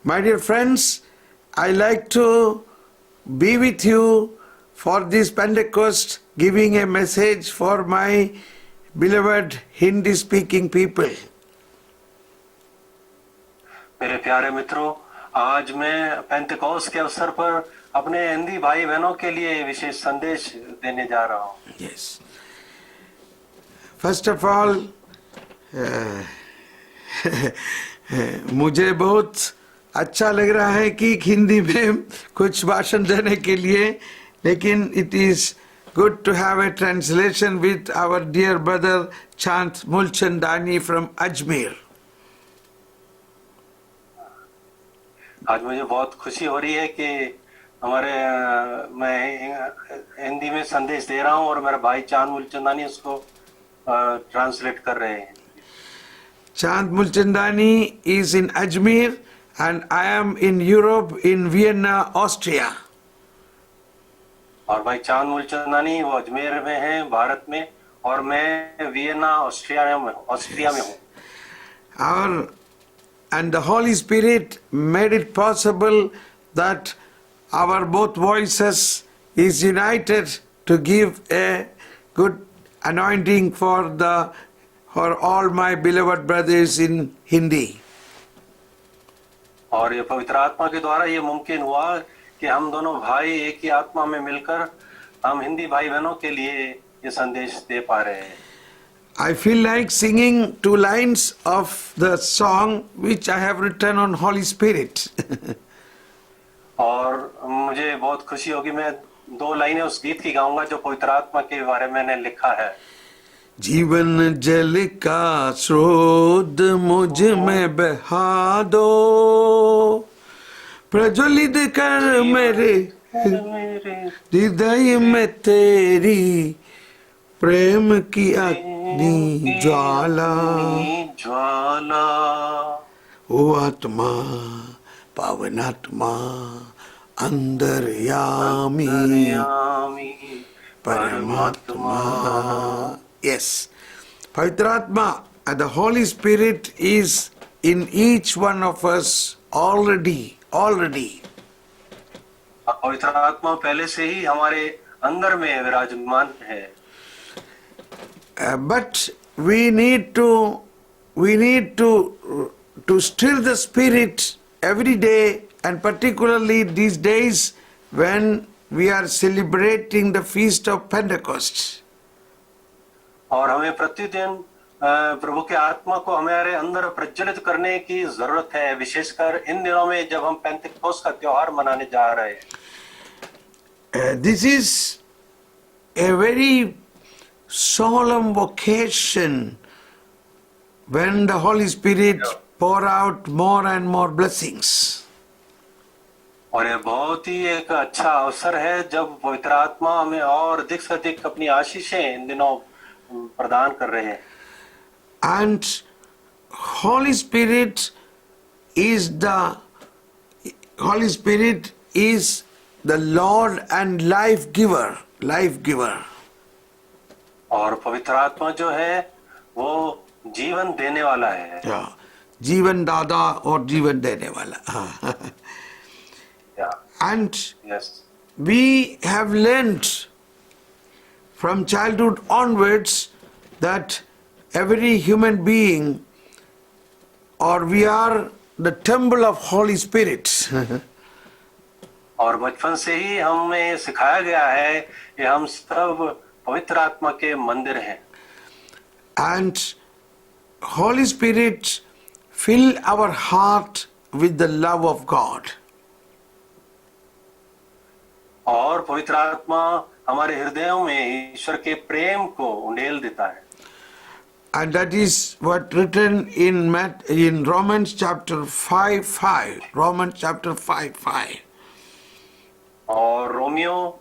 My dear friends, I like to be with you for this Pentecost, giving a message for my beloved Hindi speaking people. मेरे प्यारे मित्रों, आज मैं Pentecost के अवसर पर अपने हिंदी भाई बहनों के लिए विशेष संदेश देने जा रहा हूँ। Yes. First of all, मुझे बहुत अच्छा लग रहा है कि हिंदी में कुछ भाषण देने के लिए, लेकिन it is good to have a translation with our dear brother Chant Mulchandani from Ajmer. आज मुझे बहुत खुशी हो रही है कि मैं हिंदी में संदेश दे रहा हूँ और मेरा भाई चांद मूलचंदानी उसको ट्रांसलेट कर रहे हैं। Chant Mulchandani is in Ajmer and I am in Europe in Vienna, Austria. और भाई चांद मूलचंदानी वो अजमेर में है भारत में, और मैं वियना ऑस्ट्रिया में हूँ। And the Holy Spirit made it possible that our both voices is united to give a good anointing for all my beloved brothers in Hindi. और ये पवित्र आत्मा के द्वारा ये मुमकिन हुआ कि हम दोनों भाई एक ही आत्मा में मिलकर हम हिंदी भाई बहनों के लिए ये संदेश दे पा रहे हैं। I feel like singing 2 lines of the song which I have written on Holy Spirit. और मुझे बहुत खुशी होगी, मैं 2 लाइनें उस गीत की गाऊंगा जो पवित्र आत्मा के बारे में मैंने लिखा है। जीवन जल का स्रोत मुझ में बहा दो, प्रज्वलित कर मेरे हृदय में तेरी प्रेम की अग्नि ज्वाला। ओ आत्मा पावन आत्मा अंतर्यामी परमात्मा। Yes, Pavitra Atma and the Holy Spirit is in each one of us already. पवित्र आत्मा पहले से ही हमारे अंदर में विराजमान है। But we need to stir the spirit every day, and particularly these days when we are celebrating the feast of Pentecost. और हमें प्रतिदिन प्रभु के आत्मा को हमारे अंदर प्रज्वलित करने की जरूरत है, विशेषकर इन दिनों में जब हम पेंटेकोस्ट का त्योहार मनाने जा रहे हैं। This is a very solemn occasion when the Holy Spirit pour out more and more blessings. और ये बहुत ही एक अच्छा अवसर है जब पवित्र आत्मा हमें और अधिक से अधिक अपनी आशीषें इन दिनों प्रदान कर रहे हैं। And Holy Spirit is the Lord and life giver. और पवित्र आत्मा जो है वो जीवन देने वाला है। जीवन दादा और जीवन देने वाला। And we have learned from childhood onwards that every human being, or we are the temple of Holy Spirit. और बचपन से ही हमें सिखाया गया है कि हम सब पवित्र आत्मा के मंदिर हैं। And Holy Spirit fill our heart with the love of God. और पवित्र आत्मा हमारे हृदयों में ईश्वर के प्रेम को उंडेल देता है। And that is what written in Romans chapter 5:5. Romans chapter 5:5. और रोमियो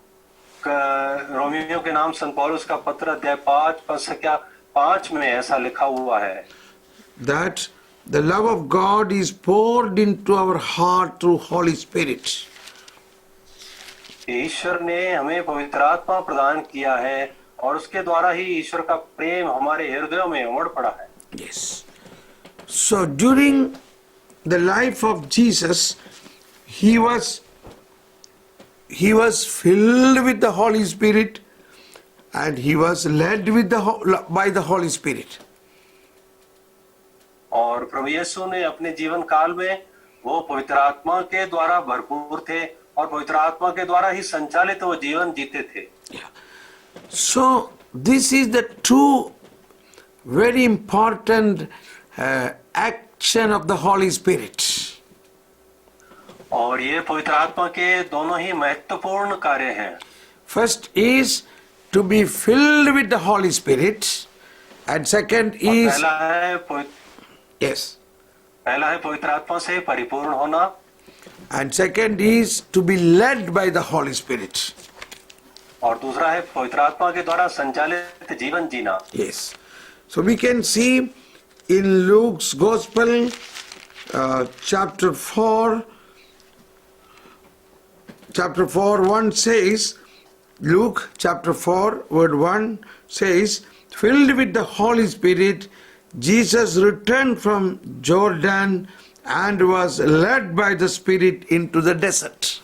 के नाम संत पौलुस का पत्र अध्याय 5 में ऐसा लिखा हुआ है। That the love of God is poured into our heart through Holy Spirit. ईश्वर ने हमें पवित्र आत्मा प्रदान किया है और उसके द्वारा ही ईश्वर का प्रेम हमारे हृदयों में उमड़ पड़ा है। Yes. So during the life of Jesus, he was filled with the Holy Spirit and he was led with by the Holy Spirit. और प्रभु यीशु ने अपने जीवन काल में वो पवित्र आत्मा के द्वारा भरपूर थे और पवित्र आत्मा के द्वारा ही संचालित वो जीवन जीते थे. So this is the two very important action of the Holy Spirit. और ये पवित्र आत्मा के दोनों ही महत्वपूर्ण कार्य हैं. First is to be filled with the Holy Spirit, and second is पहला है पवित्र आत्मा से परिपूर्ण होना, and second is to be led by the Holy Spirit. और दूसरा है पवित्र आत्मा के द्वारा संचालित जीवन जीना. Yes. So we can see in Luke's Gospel, chapter 4, 1 says, Luke chapter 4, word 1 says, filled with the Holy Spirit, Jesus returned from Jordan and was led by the Spirit into the desert.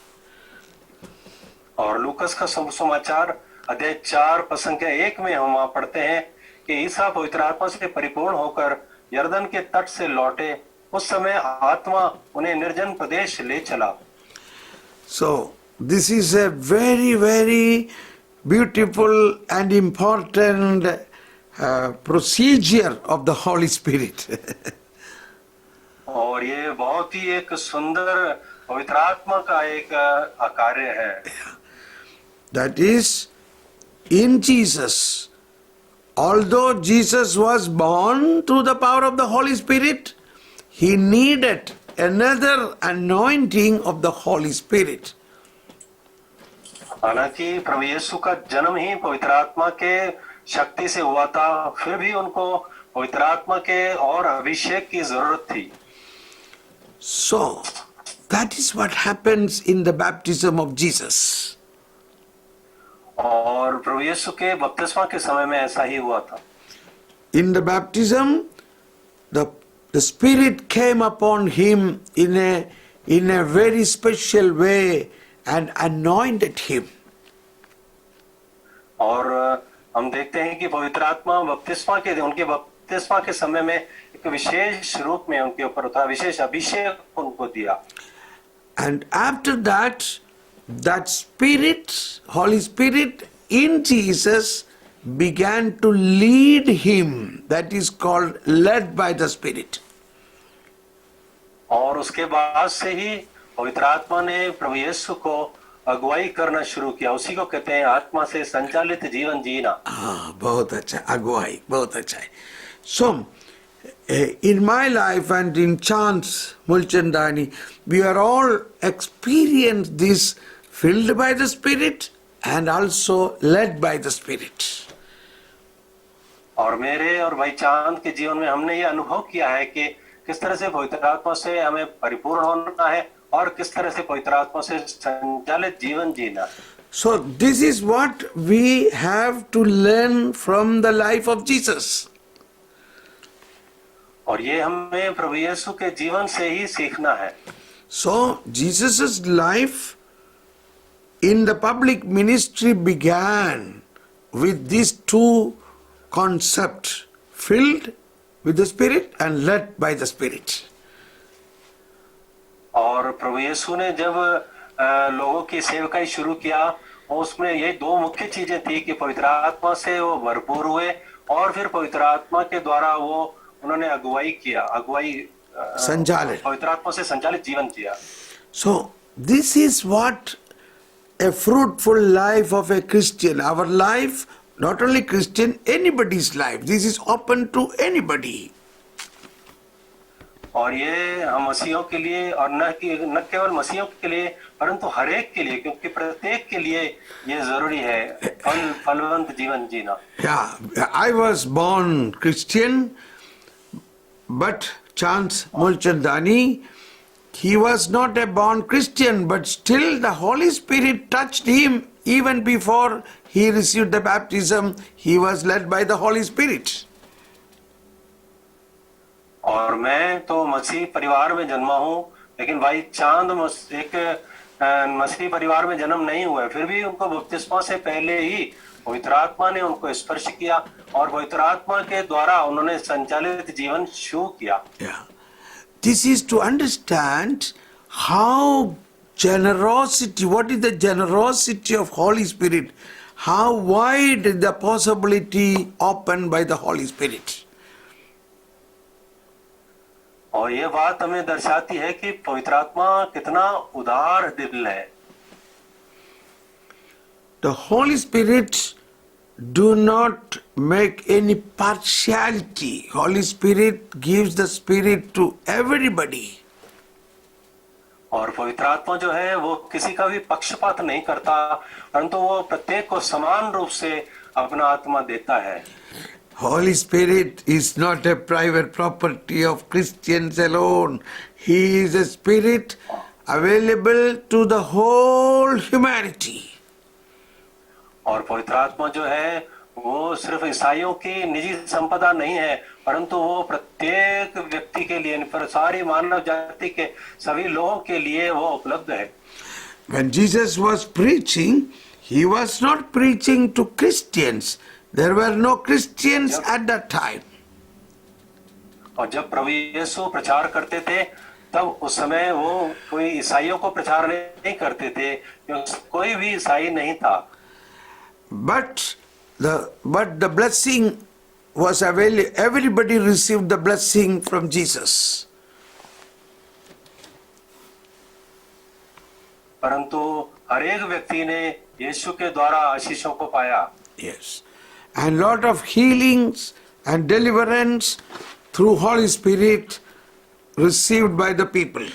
और लूकस का सुसमाचार अध्याय 4 पद संख्या 1 में हम वहां पढ़ते हैं कि ईसा पवित्र आत्मा से परिपूर्ण होकर यरदन के तट से लौटे. उस समय आत्मा उन्हें निर्जन प्रदेश ले चला. So this is a very, very beautiful and important procedure of the Holy Spirit. और ये बहुत ही एक सुंदर पवित्र आत्मा का एक कार्य है. That is, in Jesus, although Jesus was born through the power of the Holy Spirit, he needed another anointing of the Holy Spirit. हालांकि प्रभु यीशु का जन्म ही पवित्र आत्मा के शक्ति से हुआ था, फिर भी उनको पवित्र आत्मा के और अभिषेक की जरूरत थी. So, that is what happens in the baptism of Jesus. और प्रभु यीशु के बपतिस्मा के समय में ऐसा ही हुआ था. In the baptism, the Spirit came upon him in a very special way and anointed him. और हम देखते हैं कि पवित्र आत्मा उनके बपतिस्मा के समय में एक विशेष रूप में उनके ऊपर था, विशेष अभिषेक उनको दिया. And after that Spirit, Holy Spirit in Jesus began to lead him. That is called led by the Spirit. और उसके बाद से ही पवित्र आत्मा ने प्रभु यीशु को अगुवाई करना शुरू किया. उसी को कहते हैं आत्मा से संचालित जीवन जीना. बहुत अच्छा, अगुवाई बहुत अच्छा है. So in my life and in Chance Mulchandani, we are all experienced this filled by the Spirit and also led by the Spirit. और मेरे और भाई चांद के जीवन में हमने ये अनुभव किया है कि किस तरह से पवित्र आत्मा से हमें परिपूर्ण होना है और किस तरह से पवित्र आत्मा से संचालित जीवन जीना. So this is what we have to learn from the life of Jesus. और ये हमें प्रभु यीशु के जीवन से ही सीखना है. So Jesus' life in the public ministry began with these two concepts, filled with the Spirit and led by the Spirit. और प्रभु यीशु ने जब लोगों की सेवकाई शुरू किया, उसमें ये दो मुख्य चीजें थी कि पवित्र आत्मा से वो भरपूर हुए और फिर पवित्र आत्मा के द्वारा वो उन्होंने संचालित पवित्र आत्मा से संचालित जीवन किया. So this is what a fruitful life of a Christian, our life, not only Christian, anybody's life. This is open to anybody. और ये हम मसीहों के लिए और न केवल मसीहों के लिए परंतु हर एक के लिए, क्योंकि प्रत्येक के लिए ये जरूरी है फलवंत जीवन जीना. Yeah, I was born Christian, but Chance Mulchandani, he was not a born Christian, but still the Holy Spirit touched him even before he received the baptism. He was led by the Holy Spirit. और मैं तो मसीह परिवार में जन्मा हूँ, लेकिन भाई चांद मसीह परिवार में जन्म नहीं हुआ है, फिर भी उनको बपतिस्मा से पहले ही पवित्र आत्मा ने उनको स्पर्श किया और पवित्र आत्मा के द्वारा उन्होंने संचालित जीवन शुरू किया। Yeah. This is to understand how generosity, what is the generosity of Holy Spirit, how wide is the possibility opened by the Holy Spirit. और ये बात हमें दर्शाती है कि पवित्र आत्मा कितना उदार दिल है। The Holy Spirit do not make any partiality. Holy Spirit gives the Spirit to everybody. और पवित्र आत्मा जो है वो किसी का भी पक्षपात नहीं करता, परंतु वो प्रत्येक को समान रूप से अपना आत्मा देता है। Holy Spirit is not a private property of Christians alone. He is a spirit available to the whole humanity. और पवित्र आत्मा जो है वो सिर्फ ईसाइयों की निजी संपदा नहीं है, परंतु वो प्रत्येक व्यक्ति के लिए, पर सारी मानव जाति के सभी लोगों के लिए वो उपलब्ध है। When Jesus was preaching, he was not preaching to Christians. There were no Christians at that time. और जब प्रभु यीशु प्रचार करते थे तब उस समय वो कोई ईसाइयों को प्रचार नहीं करते थे, क्योंकि कोई भी ईसाई नहीं था। But the blessing was available. Everybody received the blessing from Jesus. परंतु हर एक व्यक्ति ने यीशु के द्वारा आशीषों को पाया। Yes. And lot of healings and deliverance through Holy Spirit received by the people.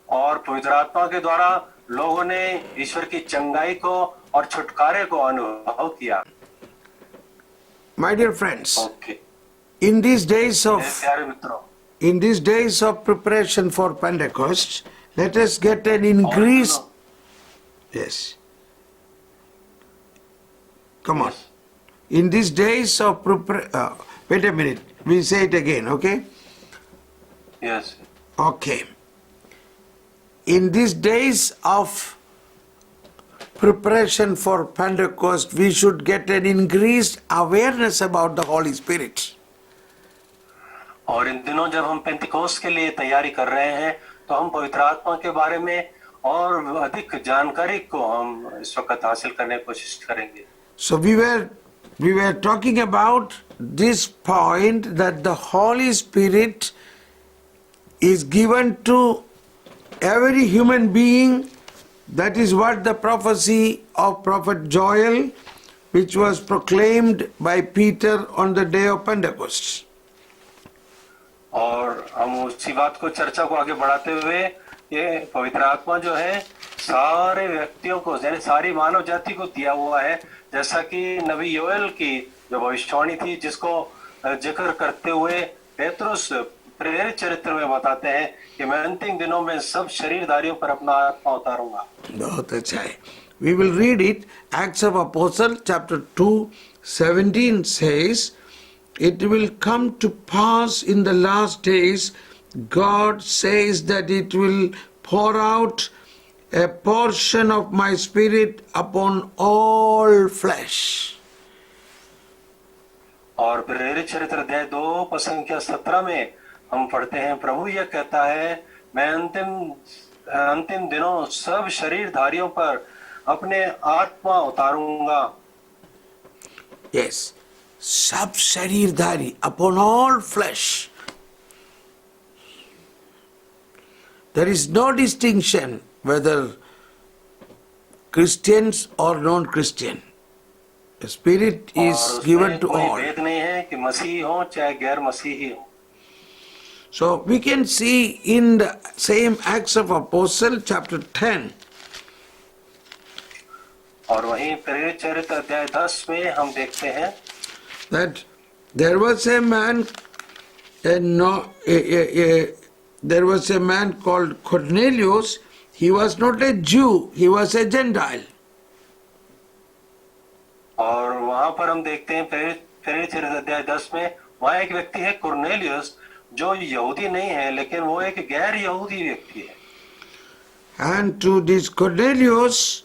और पवित्र आत्मा के द्वारा लोगों ने ईश्वर की चंगाई को और छुटकारे को अनुभव किया। My dear friends, okay, in these days मेरे of प्यारे मित्रों, in these days of preparation for Pentecost, let us get an increase. Yes. Come on. In these days of wait a minute. We say it again, okay? Yes, Okay. In these days of preparation for Pentecost, we should get an increased awareness about the Holy Spirit. और इन दिनों जब हम पेंतिकोस्त के लिए तैयारी कर रहे हैं तो हम पवित्र आत्मा के बारे में और अधिक जानकारी को हम इस वक्त हासिल करने की कोशिश करेंगे। So we were talking about this point that the Holy Spirit is given to every human being. That is what the prophecy of Prophet Joel, which was proclaimed by Peter on the day of Pentecost. और हम उसी बात को चर्चा को आगे बढ़ाते हुए ये पवित्र आत्मा जो है सारे व्यक्तियों को, यानी सारी मानव जाति को दिया हुआ है, जैसा कि नबी योएल की जो भविष्यवाणी थी जिसको जिक्र करते हुए पेतरुस प्रेरित चरित्र में बताते हैं कि मैं अंतिम दिनों में सब शरीरधारियों पर अपना आत्मा उतारूंगा। बहुत अच्छा है. We will read it. Acts of Apostles chapter 2, 17 says, it will come to pass in the last days, God says that it will pour out a portion of my spirit upon all flesh. और प्रेरित चरित्र अध्याय 2 पद संख्या 17 में हम पढ़ते हैं, प्रभु यह कहता है मैं अंतिम दिनों सब शरीरधारियों पर अपने आत्मा उतारूंगा। Yes, सब शरीरधारी, upon all flesh. There is no distinction whether Christians or non-Christian. The Spirit और is उसमें given to कोई all. भेद नहीं है कि मसीही हो चाहे गैर मसीही हो। So we can see in the same Acts of Apostle chapter 10, और वहीं प्रेरित चरित्र अध्याय 10 में हम देखते हैं that there was a man, there was a man called Cornelius. He was not a Jew, he was a Gentile. और वहां पर हम देखते हैं प्रेरित चरित्र अध्याय 10 में वहाँ एक व्यक्ति है कुरनेलियुस, जो यहूदी नहीं है, लेकिन वो एक गैर यहूदी व्यक्ति है। And to this Cornelius,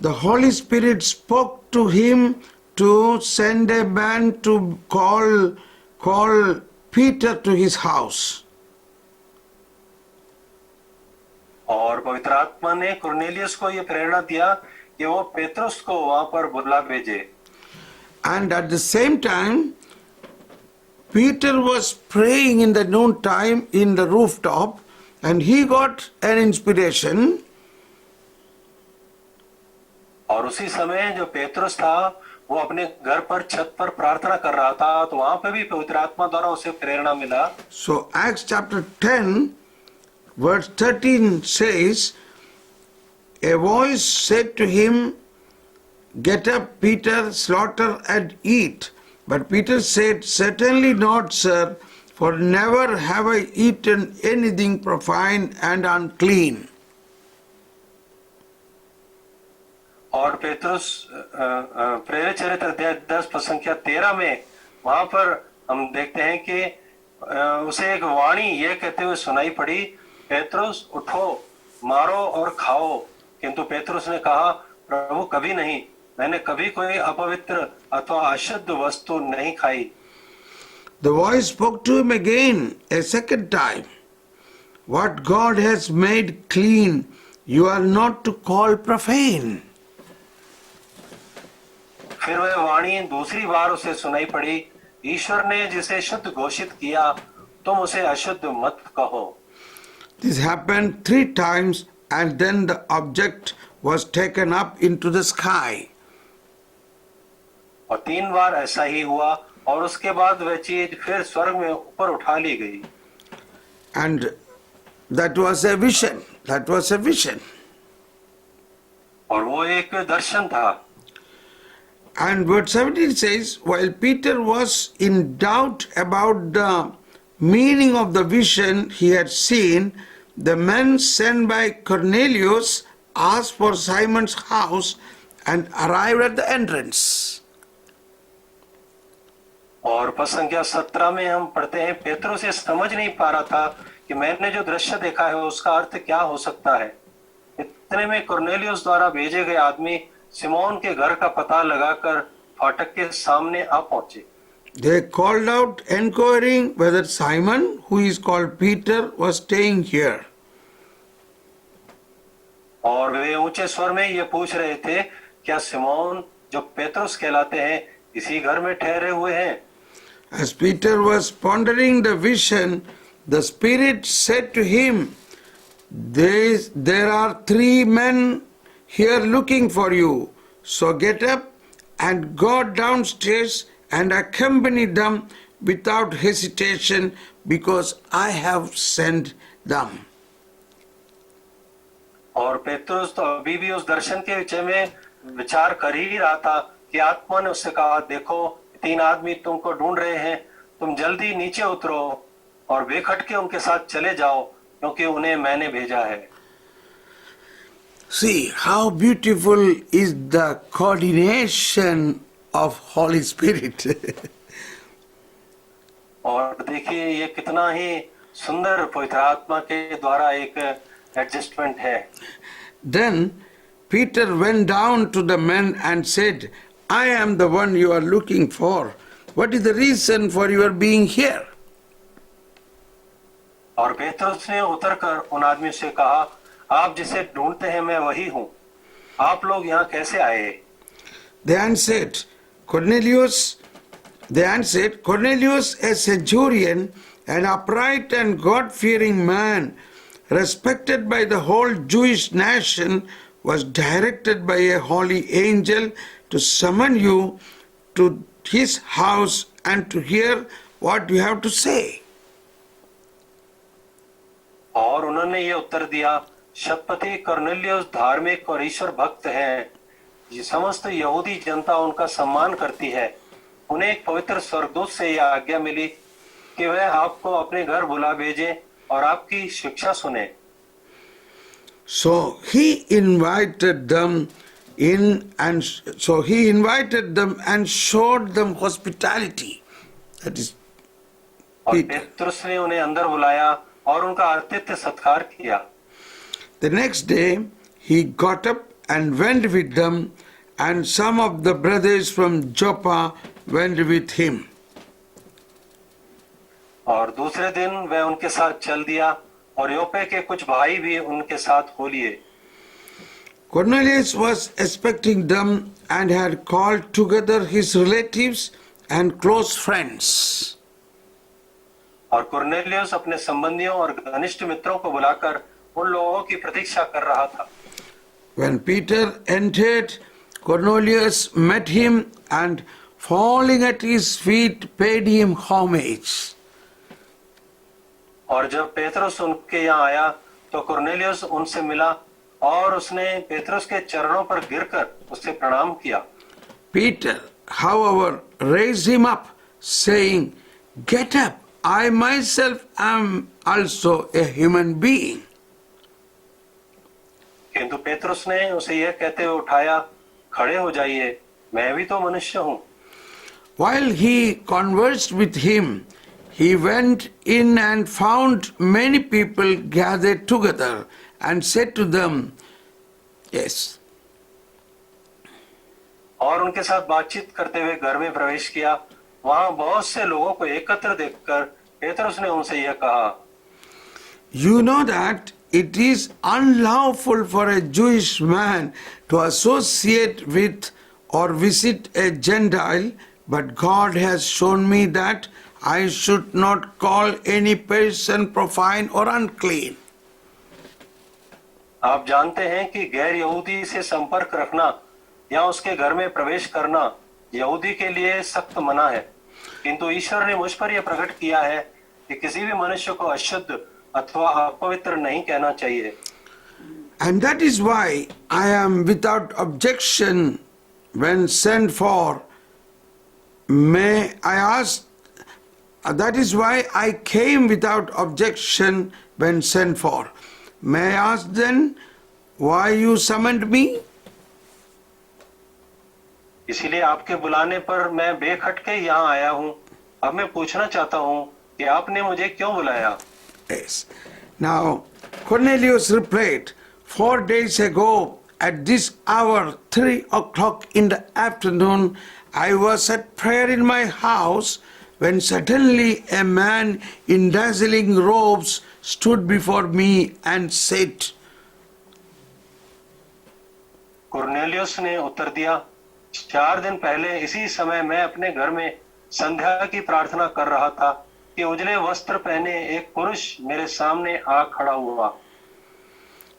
the Holy Spirit spoke to him to send a man to call Peter to his house. और पवित्र आत्मा ने कुरनेलियुस को ये प्रेरणा दिया कि वो पेतरुस को वहां पर बुला भेजे। And at the same time, Peter was praying in the noontime in the rooftop, and he got an inspiration. और उसी समय जो पेतरुस था वो अपने घर पर छत पर प्रार्थना कर रहा था, तो वहां पे भी पवित्र आत्मा द्वारा उसे प्रेरणा मिला। So Acts chapter 10 verse 13 says, a voice said to him, get up, Peter, slaughter and eat. But Peter said, certainly not, sir, for never have I eaten anything profane and unclean. और पेतरुस प्रेरित चरित्र अध्याय 10 पद संख्या 13 में वहां पर हम देखते हैं कि उसे एक वाणी ये कहते हुए सुनाई पड़ी, पेतरुस उठो, मारो और खाओ। किंतु पेतरुस ने कहा, प्रभु कभी नहीं, मैंने कभी कोई अपवित्र अथवा अशुद्ध वस्तु नहीं खाई। The voice spoke to him again a second time. What God has made clean, you are not to call profane. फिर वह वाणी दूसरी बार उसे सुनाई पड़ी, ईश्वर ने जिसे शुद्ध घोषित किया, तुम उसे अशुद्ध मत कहो। This happened 3 times, and then the object was taken up into the sky. और 3 बार ऐसा ही हुआ, और उसके बाद वह चीज फिर स्वर्ग में ऊपर उठा ली गई। And that was a vision. That was a vision. और वो एक दर्शन था। And verse 17 says, while Peter was in doubt about the meaning of the vision he had seen, the men sent by Cornelius asked for Simon's house and arrived at the entrance. और पद संख्या 17 में हम पढ़ते हैं, पेतरुस ये समझ नहीं पा रहा था कि मैंने जो दृश्य देखा है उसका अर्थ क्या हो सकता है। इतने में कुरनेलियुस द्वारा भेजे गए आदमी सिमोन के घर का पता लगाकर फाटक के सामने आ पहुंचे। They called out, inquiring whether Simon, who is called Peter, was staying here. और वे ऊंचे स्वर में ये पूछ रहे थे, क्या सिमोन जो पेतरुस कहलाते हैं इसी घर में ठहरे हुए हैं? As Peter was pondering the vision, the Spirit said to him, there are 3 men here looking for you. So get up and go downstairs and accompany them without hesitation, because I have sent them. और पेतरुस तो अभी भी उस दर्शन के विषय में विचार कर ही रहा था कि आत्मा ने उससे कहा, देखो 3 आदमी तुमको ढूंढ रहे हैं, तुम जल्दी नीचे उतरो और बेखटके उनके साथ चले जाओ, क्योंकि उन्हें मैंने भेजा है। See how beautiful is the coordination of Holy Spirit. और देखिए ये कितना ही सुंदर पवित्र आत्मा के द्वारा एक एडजस्टमेंट है। Then Peter went down to the men and said, I am the one you are looking for. What is the reason for your being here? और पेतरुस ने उतरकर उन आदमियों से कहा, आप जिसे ढूंढते हैं मैं वही हूँ, आप लोग यहाँ कैसे आए? They answered, Cornelius, a centurion, an upright and God-fearing man, respected by the whole Jewish nation, was directed by a holy angel to summon you to his house and to hear what you have to say. और उन्होंने ये उत्तर दिया, शतपति कुरनेलियुस धार्मिक और ईश्वर भक्त हैं, ये समस्त यहूदी जनता उनका सम्मान करती है। उन्हें एक पवित्र स्वर्गदूत से यह आज्ञा मिली कि वह आपको अपने घर बुला भेजे और आपकी शिक्षा सुने। So he invited them in, and so he invited them and showed them hospitality. That is और Peter. पेतरुस ने उन्हें अंदर बुलाया और उनका आतिथ्य सत्कार किया। The next day he got up and went with them, and some of the brothers from Joppa went with him. और दूसरे दिन वह उनके साथ चल दिया और योपे के कुछ भाई भी उनके साथ हो लिए। Cornelius was expecting them and had called together his relatives and close friends. और कुरनेलियुस अपने संबंधियों और घनिष्ठ मित्रों को बुलाकर उन लोगों की प्रतीक्षा कर रहा था। When Peter entered, Cornelius met him and falling at his feet paid him homage. और जब पेतरुस उनके यहाँ आया तो कुरनेलियुस उनसे मिला और उसने पेतरुस के चरणों पर गिरकर उससे प्रणाम किया। Peter, however, raised him up, saying, "Get up, I myself am also a human being." किंतु पेतरुस ने उसे यह कहते हुए उठाया, खड़े हो जाइए, मैं भी तो मनुष्य हूँ। While he conversed with him, he went in and found many people gathered together and said to them, yes. और उनके साथ बातचीत करते हुए घर में प्रवेश किया। वहां बहुत से लोगों को एकत्र देखकर पेतरुस ने उनसे यह कहा, You know that it is unlawful for a Jewish man to associate with or visit a Gentile, but God has shown me that I should not call any person profane or unclean. आप जानते हैं कि गैर यहूदी से संपर्क रखना या उसके घर में प्रवेश करना यहूदी के लिए सख्त मना है, किंतु ईश्वर ने मुझ पर यह प्रकट किया है कि किसी भी मनुष्य को अशुद्ध अथवा अपवित्र नहीं कहना चाहिए। And that is why I am without objection when sent for. May I ask, that is why I came without objection when sent for. May I ask then why you summoned me? इसीलिए आपके बुलाने पर मैं बेखटके यहाँ आया हूँ। अब मैं पूछना चाहता हूँ कि आपने मुझे क्यों बुलाया? Yes. Now, Cornelius replied, 4 days ago at this hour, 3 o'clock in the afternoon, I was at prayer in my house when suddenly a man in dazzling robes stood before me and said, Cornelius ने उत्तर दिया, 4 दिन पहले इसी समय मैं अपने घर में संध्या की प्रार्थना कर रहा था कि उजले वस्त्र पहने एक पुरुष मेरे सामने आ खड़ा हुआ।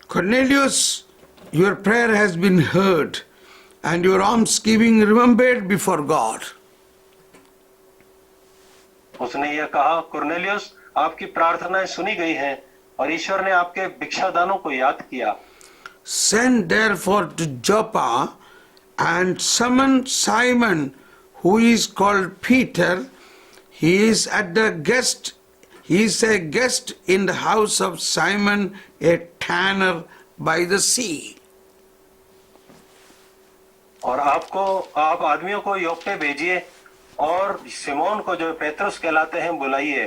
Cornelius, your prayer has been heard and your almsgiving remembered before God. उसने यह कहा, कुरनेलियुस, आपकी प्रार्थनाएं सुनी गई हैं और ईश्वर ने आपके भिक्षादानों को याद किया। Send therefore to Joppa and summon Simon, who is called Peter. He is a guest in the house of Simon, a tanner by the sea. और आप आदमियों को योप्पे भेजिए और सिमोन को, जो पेतरुस कहलाते हैं, बुलाइए।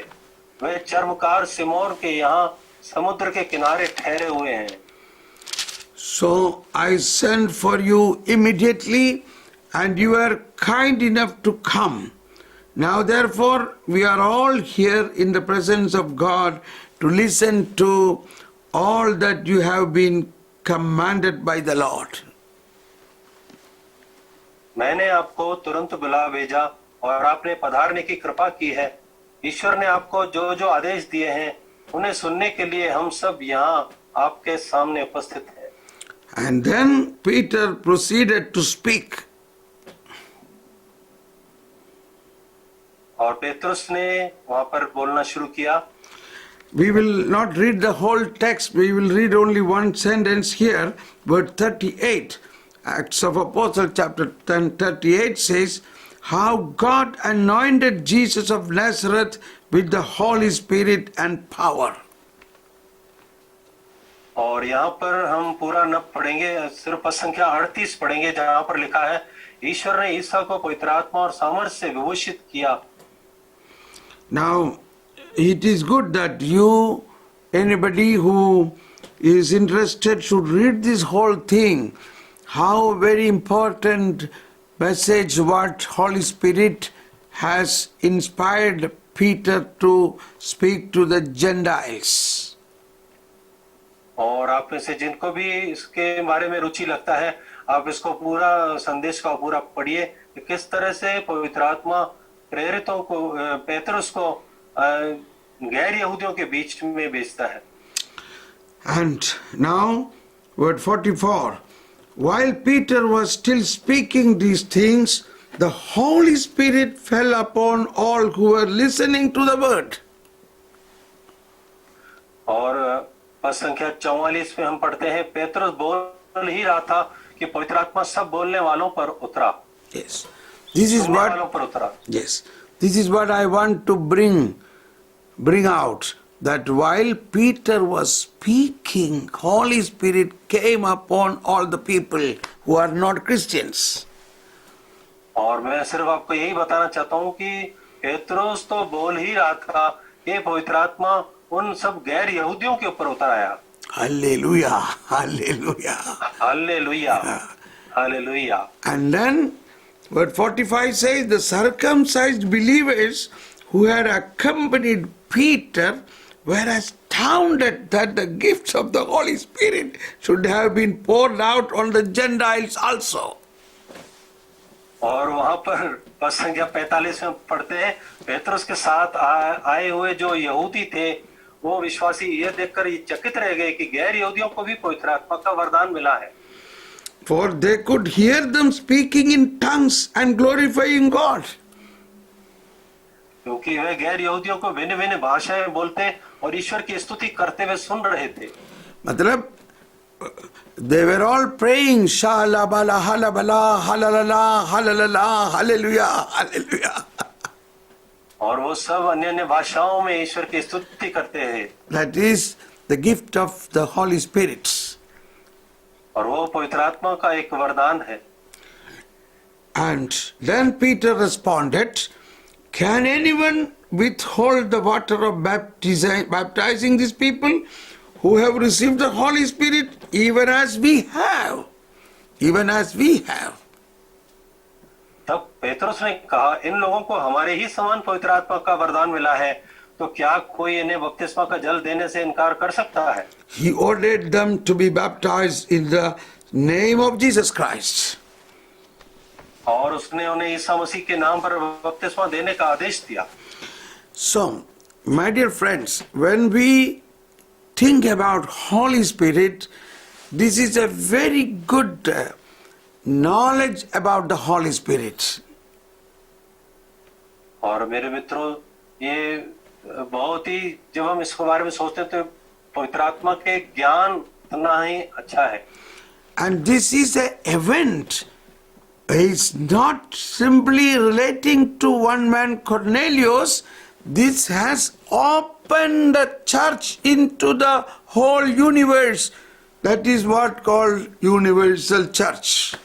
वे चर्मकार सिमोन के यहाँ समुद्र के किनारे ठहरे हुए हैं। So I sent for you immediately, and you were kind enough to come. Now therefore we are all here in the presence of God to listen to all that you have been commanded by the Lord. मैंने आपको तुरंत बुला भेजा और आपने पधारने की कृपा की है। ईश्वर ने आपको जो जो आदेश दिए हैं उन्हें सुनने के लिए हम सब यहाँ आपके सामने उपस्थित हैं। And then Peter proceeded to speak. और पेतरुस ने वहां पर बोलना शुरू किया। We will not read the whole text, we will read only one sentence here, verse 38. Acts of Apostles chapter 10, 38 says, how God anointed Jesus of Nazareth with the Holy Spirit and power. और यहाँ पर हम पूरा न पढ़ेंगे, सिर्फ पद संख्या 38 पढ़ेंगे, जहाँ पर लिखा है, ईश्वर ने ईसा को पवित्र आत्मा और सामर्थ्य से विभूषित किया। Now, it is good that you, anybody who is interested, should read this whole thing. How very important message what Holy Spirit has inspired Peter to speak to the Gentiles. और आप में से जिनको भी इसके बारे में रुचि लगता है, आप इसको पूरा संदेश का पूरा पढ़िए कि किस तरह से पवित्र आत्मा प्रेरितों को, पेतरुस को गैर यहूदियों के बीच में भेजता है। And now, word 44. While Peter was still speaking these things, the Holy Spirit fell upon all who were listening to the word. और पद संख्या 44 में हम पढ़ते हैं, पेतरुस बोल ही रहा था कि पवित्र आत्मा सब बोलने वालों पर उतरा। Yes. This is सुनने वालों what, पर उतरा। yes, this is what I want to bring out, that while Peter was speaking, Holy Spirit came upon all the people who are not Christians. और मैं सिर्फ आपको यही बताना चाहता हूँ कि पेतरुस तो बोल ही रहा था कि पवित्र आत्मा उन सब गैर यहूदियों के ऊपर उतर आया। Hallelujah, hallelujah. Hallelujah, hallelujah. And then, verse 45 says, the circumcised believers who had accompanied Peter were astounded that the gifts of the Holy Spirit should have been poured out on the Gentiles also. और वहां पर पद संख्या 45 में पढ़ते हैं, पेतरुस के साथ आए हुए जो यहूदी थे, वो विश्वासी ये देखकर ये चकित रह गए कि गैर यहूदियों को भी पवित्र आत्मा का वरदान मिला है। For they could hear them speaking in tongues and glorifying God. क्योंकि वे गैर यहूदियों को भिन्न भिन्न भाषाएं बोलते और ईश्वर की स्तुति करते हुए सुन रहे थे। मतलब, they were all praying, Shala bala hala bala halalala halalala hallelujah hallelujah. और वो सब अन्य अन्य भाषाओं में ईश्वर की स्तुति करते हैं। That is the gift of the Holy Spirit. और वो पवित्र आत्मा का एक वरदान है। And then Peter responded, can anyone withhold the water of baptizing these people who have received the Holy Spirit even as we have? Even as we have. तब पेतरुस ने कहा, इन लोगों को हमारे ही समान पवित्र आत्मा का वरदान मिला है, तो क्या कोई इन्हें बपतिस्मा का जल देने से इनकार कर सकता है? He ordered them to be baptized in the name of Jesus Christ. और उसने उन्हें ईसा मसीह के नाम पर बपतिस्मा देने का आदेश दिया। So, my dear friends, when we think about Holy Spirit, this is a very good knowledge about the Holy Spirit. और मेरे मित्रों, ये बहुत ही, जब हम इसके बारे में सोचते हैं तो पवित्र आत्मा के ज्ञान इतना ही अच्छा है। And this is an event. It's not simply relating to one man Cornelius. This has opened the church into the whole universe. That is what called universal church.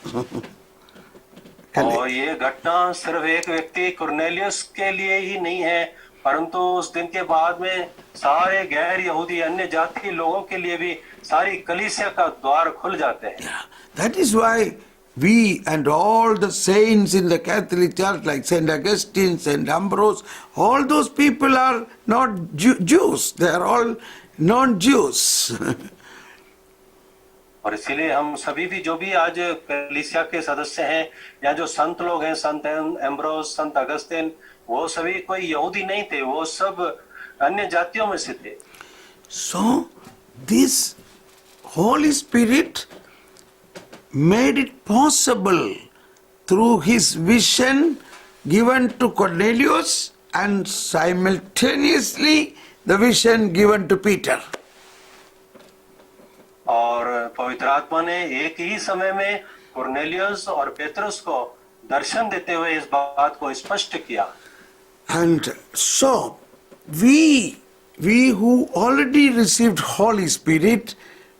और ये घटना सिर्फ एक व्यक्ति कुरनेलियस के लिए ही नहीं है, परंतु उस दिन के बाद में सारे गैर यहूदी अन्य जाति लोगों के लिए भी सारी कलीसिया का द्वार खुल जाते हैं। Yeah, that is why we and all the saints in the Catholic Church like Saint Augustine, Saint Ambrose, all those people are not Jews. They are all non-Jews. और इसीलिए हम सभी भी जो भी आज कलीसिया के सदस्य हैं या जो संत लोग हैं, संत एम्ब्रोस, संत अगस्तिन, वो सभी कोई यहूदी नहीं थे, वो सब अन्य जातियों में से थे। So this Holy Spirit made it possible through his vision given to Cornelius and simultaneously the vision given to Peter. और पवित्र आत्मा ने एक ही समय में कुरनेलियस और पेतरुस को दर्शन देते हुए इस बात को स्पष्ट किया। And so we who already received Holy Spirit,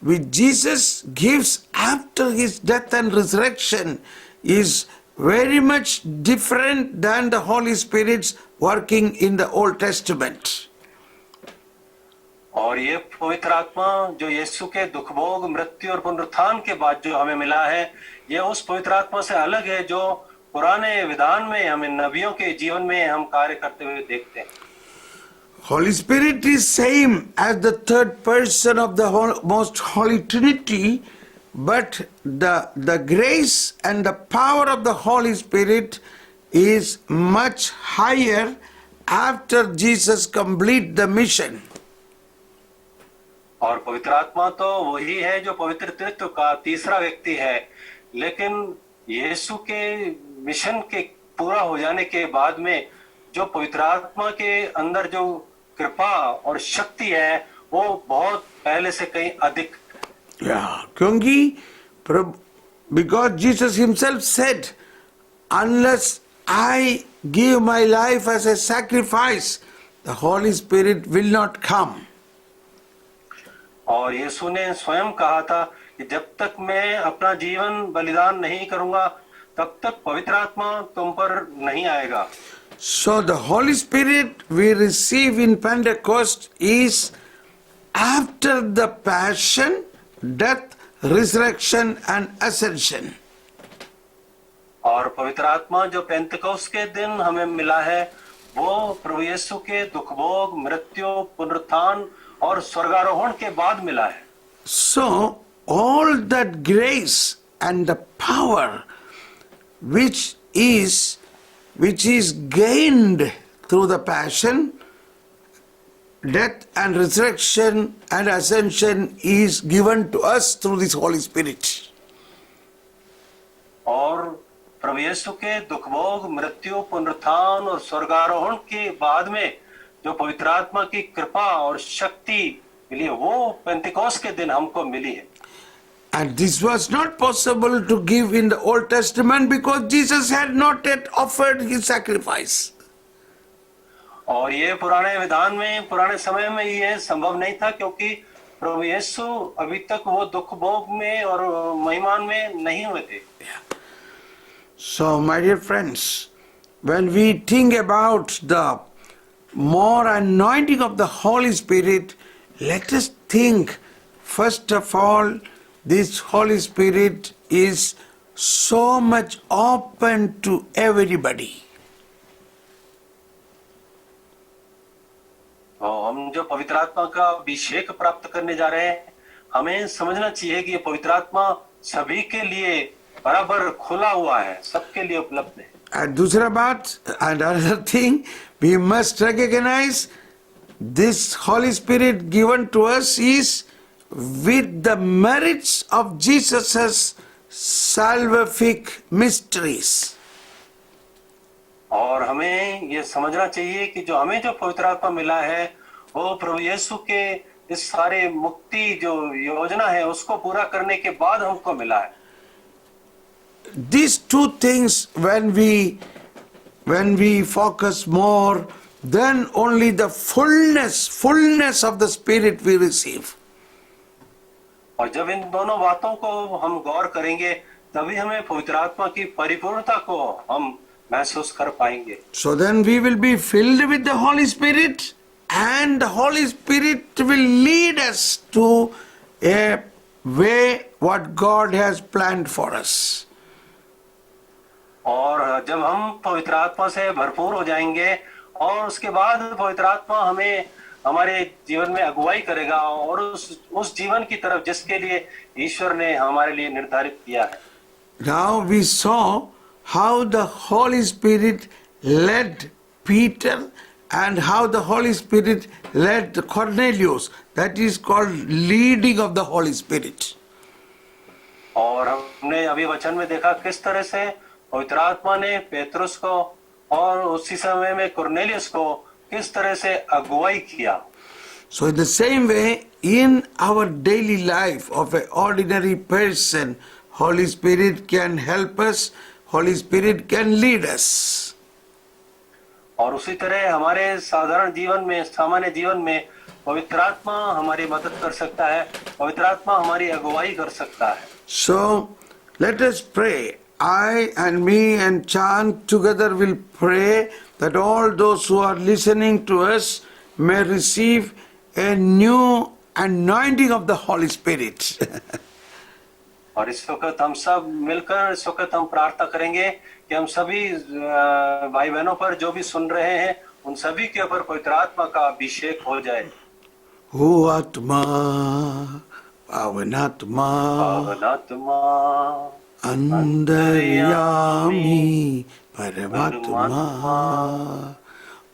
which Jesus gives after his death and resurrection is very much different than the Holy Spirit's working in the Old Testament. और ये पवित्र आत्मा जो यीशु के दुख भोग मृत्यु और पुनरुत्थान के बाद जो हमें मिला है, ये उस पवित्र आत्मा से अलग है जो पुराने विधान में हमें नबियों के जीवन में हम कार्य करते हुए देखते हैं। Holy Spirit is same as the third person of the most holy Trinity, but the grace and the power of the Holy Spirit is much higher after Jesus complete the mission. और पवित्र आत्मा तो वही है जो पवित्र तत्व का तीसरा व्यक्ति है, लेकिन यीशु के मिशन के पूरा हो जाने के बाद में जो पवित्र आत्मा के अंदर जो कृपा और शक्ति है वो बहुत पहले से कहीं अधिक। क्योंकि because Jesus himself said, unless I give my life as a sacrifice, the Holy Spirit will not come. और यीशु ने स्वयं कहा था कि जब तक मैं अपना जीवन बलिदान नहीं करूंगा तब तक पवित्र आत्मा तुम पर नहीं आएगा। So the Holy Spirit we receive in Pentecost is after the passion, death, resurrection and ascension. और पवित्र आत्मा जो पेंतकोस्त के दिन हमें मिला है वो प्रभु यीशु के दुख भोग मृत्यु पुनरुत्थान और स्वर्गारोहण के बाद मिला है। So all that grace and the power which is gained through the passion, death and resurrection and ascension is given to us through this Holy Spirit. और प्रभु यीशु के दुख भोग मृत्यु पुनरुत्थान और स्वर्गारोहण के बाद में जो पवित्र आत्मा की कृपा और शक्ति मिली वो पेंतिकोस्त के दिन हमको मिली है। And this was not possible to give in the Old Testament because Jesus had not yet offered his sacrifice. और ये पुराने विधान में पुराने समय में ये संभव नहीं था क्योंकि प्रभु यीशु अभी तक वो दुख भोग में और महिमान में नहीं हुए थे। So my dear friends, when we think about the more anointing of the Holy Spirit, let us think first of all this Holy Spirit is so much open to everybody. हम जो पवित्र आत्मा का अभिषेक प्राप्त करने जा रहे हैं हमें समझना चाहिए कि ये पवित्र आत्मा सभी के लिए बराबर खुला हुआ है, सबके लिए उपलब्ध है। And दूसरा बात, and another thing, we must recognize this Holy Spirit given to us is with the merits of Jesus' salvific mysteries. और हमें ये समझना चाहिए कि जो हमें जो पवित्र आत्मा मिला है वो प्रभु यीशु के इस सारे मुक्ति जो योजना है उसको पूरा करने के बाद हमको मिला है। These two things when we focus more, then only the fullness of the Spirit we receive. और जब इन दोनों बातों को हम गौर करेंगे तभी हमें पवित्र आत्मा की परिपूर्णता को हम महसूस कर पाएंगे। So then we will be filled with the Holy Spirit and the Holy Spirit will lead us to a way what God has planned for us. और जब हम पवित्र आत्मा से भरपूर हो जाएंगे और उसके बाद पवित्र आत्मा हमें हमारे जीवन में अगुवाई करेगा और उस जीवन की तरफ जिसके लिए ईश्वर ने हमारे लिए निर्धारित किया है। Now we saw how the Holy Spirit led Peter and how the Holy Spirit led Cornelius. That is called leading of the Holy Spirit. और हमने अभी वचन में देखा किस तरह से पवित्र आत्मा ने पेतरुस को और उसी समय में कुरनेलियस को किस तरह से अगुवाई किया। So in the same way, in our daily life of an ordinary person, Holy Spirit can help us, Holy Spirit can lead us. और उसी तरह हमारे साधारण जीवन में सामान्य जीवन में पवित्र आत्मा हमारी मदद कर सकता है, पवित्र आत्मा हमारी अगुवाई कर सकता है। So let us pray. I and me and Chan together will pray that all those who are listening to us may receive a new anointing of the Holy Spirit. और इस वक्त हम सब मिलकर इस वक्त हम प्रार्थना करेंगे कि हम सभी भाई बहनों पर जो भी सुन रहे हैं उन सभी के ऊपर पवित्र आत्मा का अभिषेक हो जाए। O Atma, Pavanatma, पावनात्मा Andaryami, Paramatma,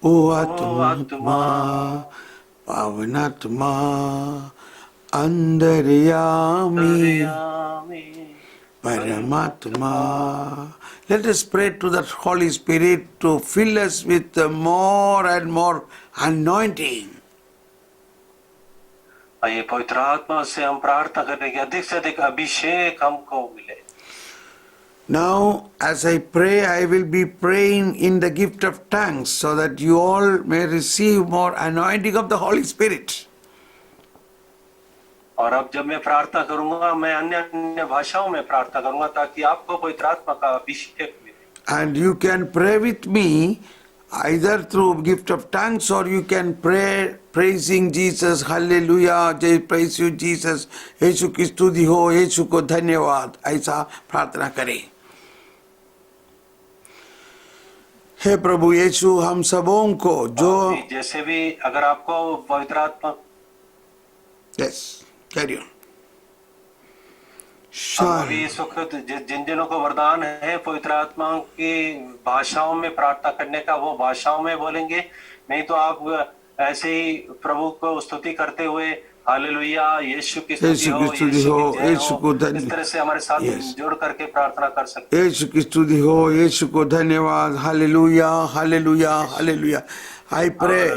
O Atma, Pavanatma, Andaryami, Paramatma. Let us pray to that Holy Spirit to fill us with more and more anointing. आइए पवित्र आत्मा से हम प्रार्थना करें कि अधिक से अधिक अभिषेक हमको मिले। Now, as I pray, I will be praying in the gift of tongues so that you all may receive more anointing of the Holy Spirit. और अब जब मैं प्रार्थना करूंगा मैं अन्य अन्य भाषाओं में प्रार्थना करूंगा ताकि आपको पवित्र आत्मा का अभिषेक मिले। And you can pray with me either through gift of tongues or you can pray praising Jesus, hallelujah, jai praise you Jesus, यीशु की स्तुति हो, यीशु को धन्यवाद, ऐसा प्रार्थना करें। हे प्रभु यीशु, हम सबों को जो जैसे भी अगर आपको पवित्र आत्मा yes, carry on. अभी इस वक्त जिन जिनों को वरदान है पवित्र आत्मा की भाषाओं में प्रार्थना करने का वो भाषाओं में बोलेंगे, नहीं तो आप ऐसे ही प्रभु को स्तुति करते हुए हालेलुया यीशु की स्तुति हो, यीशु को धन्यवाद, इस तरह से हमारे साथ जोड़ करके प्रार्थना कर सकते हैं। यीशु की स्तुति हो, यीशु को धन्यवाद, hallelujah hallelujah hallelujah. I pray,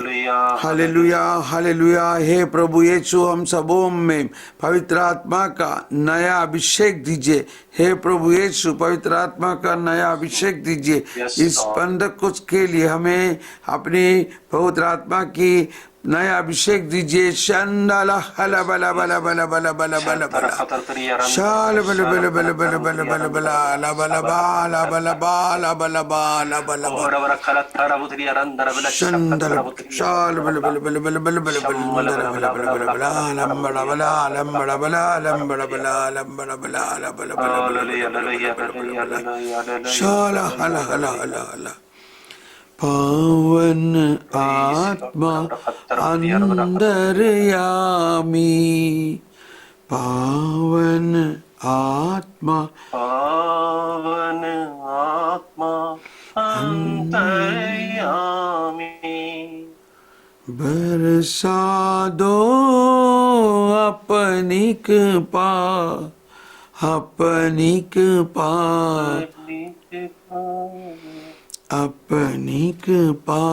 hallelujah hallelujah. हे प्रभु यीशु, हम सबों में पवित्र आत्मा का नया अभिषेक दीजिए। हे प्रभु यीशु, पवित्र आत्मा का नया अभिषेक दीजिए। इस पेंटेकोस्त के लिए हमें अपनी पवित्र आत्मा की नया अभिषेक दीजिए। शंदाला हला बला बला बला बला बला बला बला शाल बला बला बला बला बला बला बला ला बला बाला बला बाला बला बाला बला शंदाला शाल बला बला बला बला बला बला बला बला बला बला लंबड़ा बला लंबड़ा बला लंबड़ा बला लंबड़ा बला ला बला बला शाला हला हला हला हला। पावन आत्मा अंतर्यामी, पावन आत्मा, पावन आत्मा अंतर्यामी, बरसा दो अपनी कृपा, अपनी कृपा, अपनी कृपा।